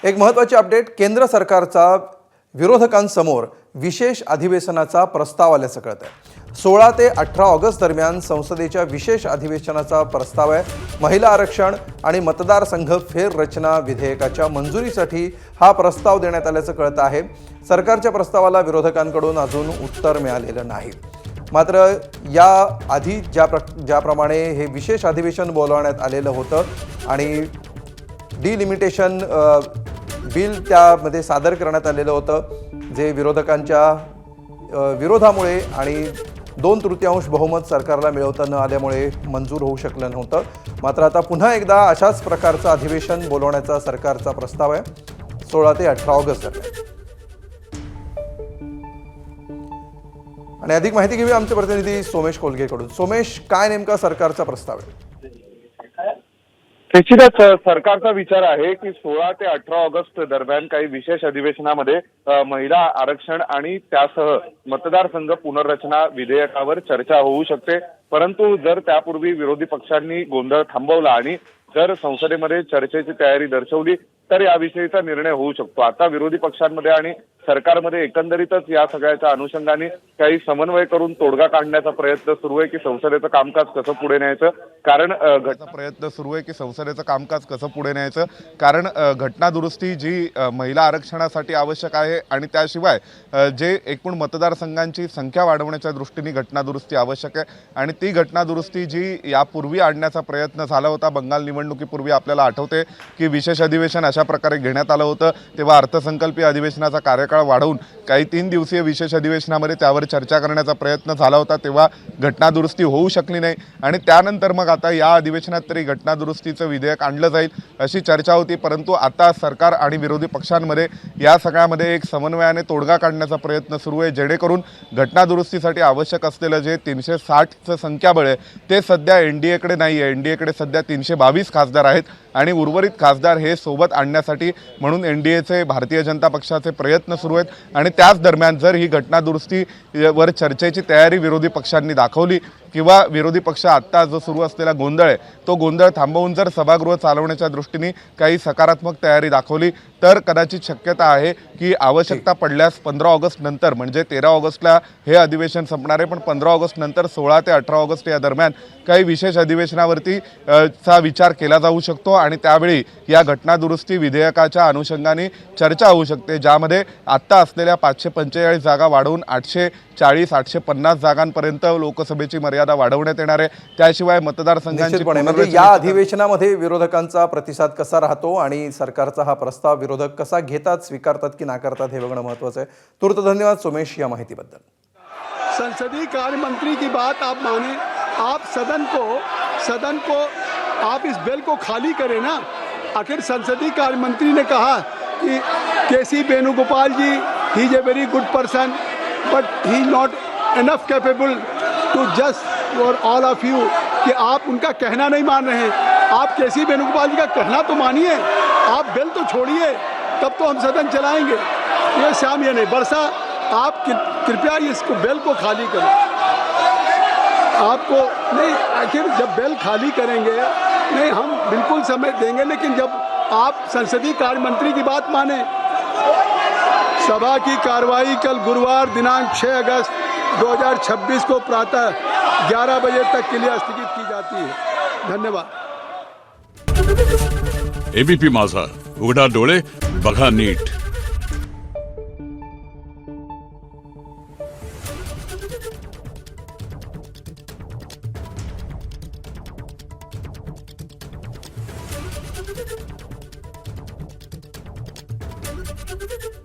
एक महत्त्वाची अपडेट, केंद्र सरकारचा विरोधकांसमोर विशेष अधिवेशनाचा प्रस्ताव आल्याचं कळत आहे। 16 ते 18 ऑगस्ट दरम्यान संसदेच्या विशेष अधिवेशनाचा प्रस्ताव आहे। महिला आरक्षण आणि मतदारसंघ फेररचना विधेयकाच्या मंजुरीसाठी हा प्रस्ताव देण्यात आल्याचं कळत आहे। सरकारच्या प्रस्तावाला विरोधकांकडून अजून उत्तर मिळालेलं नाही। मात्र या आधी ज्याप्रमाणे हे विशेष अधिवेशन बोलवण्यात आलेलं होतं आणि डिलिमिटेशन बिल त्यामध्ये सादर करण्यात आलेलं होतं, जे विरोधकांच्या विरोधामुळे आणि 2/3 बहुमत सरकारला मिळवता न आल्यामुळे मंजूर होऊ शकलं नव्हतं। मात्र आता पुन्हा एकदा अशाच प्रकारचं अधिवेशन बोलवण्याचा सरकारचा प्रस्ताव आहे 16 ते 18 ऑगस्ट दरम्यान। आणि अधिक माहिती घेऊया आमचे प्रतिनिधी सोमेश कोलगेकडून। सोमेश, काय नेमका सरकारचा प्रस्ताव आहे? निश्चितच सरकारचा विचार आहे की 16 ते 18 ऑगस्ट दरम्यान काही विशेष अधिवेशनामध्ये महिला आरक्षण आणि त्यासह मतदारसंघ पुनर्रचना विधेयकावर चर्चा होऊ शकते। परंतु जर त्यापूर्वी विरोधी पक्षांनी गोंधळ थांबवला आणि जर संसदेमध्ये चर्चेची तयारी दर्शवली तर याविषयीचा निर्णय होऊ शकतो। आता विरोधी पक्षांमध्ये आणि सरकारमध्ये एकंदरीतच या सगळ्याच्या अनुषंगाने काही समन्वय करून तोडगा काढण्याचा प्रयत्न सुरू आहे की संसदेचं कामकाज कसं पुढे न्यायचं। कारण घटना दुरुस्ती जी महिला आरक्षणासाठी आवश्यक आहे आणि त्याशिवाय जे एकूण मतदारसंघांची संख्या वाढवण्याच्या दृष्टीने घटना दुरुस्ती आवश्यक आहे आणि ती घटना दुरुस्ती जी यापूर्वी आणण्याचा प्रयत्न झाला होता। बंगाल निवडणुकीपूर्वी आपल्याला आठवते की विशेष अधिवेशन अशा प्रकारे घेण्यात आलं होतं, तेव्हा अर्थसंकल्पीय अधिवेशनाचा कार्यकाळ वाढवून काही 3 दिवसीय विशेष अधिवेशनामध्ये त्यावर चर्चा करण्याचा प्रयत्न झाला होता, तेव्हा घटना दुरुस्ती होऊ शकली नाही आणि त्यानंतर मग आता या अधिवेशनात तरी घटना दुरुस्तीचं विधेयक आणलं जाईल अशी चर्चा होती। परंतु आता सरकार आणि विरोधी पक्षांमध्ये या सगळ्यामध्ये एक समन्वयाने तोडगा काढण्याचा प्रयत्न सुरू आहे, जेणेकरून घटना दुरुस्तीसाठी आवश्यक असलेलं जे 360चं संख्याबळ आहे ते सध्या एनडीएकडे नाही आहे। एनडीएकडे सध्या 322 खासदार आहेत आणि उर्वरित खासदार हे सोबत आणण्यासाठी म्हणून एनडीएचे भारतीय जनता पक्षाचे प्रयत्न सुरू आहेत आणि त्याच दरम्यान जर ही घटना दुरुस्तीवर चर्चेची तयारी विरोधी पक्षांनी दाखवली किंवा विरोधी पक्ष आत्ता जो सुरू असलेला गोंधळ आहे तो गोंधळ थांबवून जर सभागृह चालवण्याच्या दृष्टीने काही सकारात्मक तयारी दाखवली तर कदाचित शक्यता आहे की आवश्यकता पडल्यास 15 ऑगस्ट नंतर, म्हणजे 13 ऑगस्टला हे अधिवेशन संपणार आहे, पण 15 ऑगस्ट नंतर 16 ते 18 ऑगस्ट या दरम्यान काही विशेष अधिवेशनावरती चा विचार केला जाऊ शकतो आणि त्यावेळी या घटना दुरुस्ती विधेयकाच्या अनुषंगाने चर्चा होऊ शकते, ज्यामध्ये आत्ता असलेल्या 545 जागा वाढवून 840-850 जागांपर्यंत लोकसभेची मर्यादा वाढवण्यात येणार आहे। त्याशिवाय मतदारसंघांची या अधिवेशनामध्ये विरोधकांचा प्रतिसाद कसा राहतो आणि सरकारचा हा प्रस्ताव विरोधक कसा घेतात, स्वीकारतात की नाकारतात हे बघणं महत्त्वाचं आहे। तुर्त धन्यवाद सोमेश या माहितीबद्दल। संसदीय कार्य मंत्री की बात आप माने, आप सदन को आप इस बिल को खाली करें ना। आखिर संसदीय कार्य मंत्री ने कहा कि KC Venugopal ji he is a very good person but he is not enough capable to just for all of you, कि आप उनका कहना नहीं मान रहे हैं। आप केसी वेणुगोपाल जी का कहना तो मानिए, आप बिल तो छोड़िए, तब तो हम सदन चलाएंगे। ये शाम ये नहीं बरसा, आप कृपया इसको बिल को खाली करें। आपको नहीं, आखिर जब बिल खाली करेंगे नहीं हम बिल्कुल समय देंगे, लेकिन जब आप संसदीय कार्य मंत्री की बात माने। सभा की कार्रवाई कल गुरुवार दिनांक 6 अगस्त 2026 को प्रातः 11 बजे तक के लिए स्थगित की जाती है। धन्यवाद। एबीपी माझा, उघडा डोळे बघा नीट। Thank you.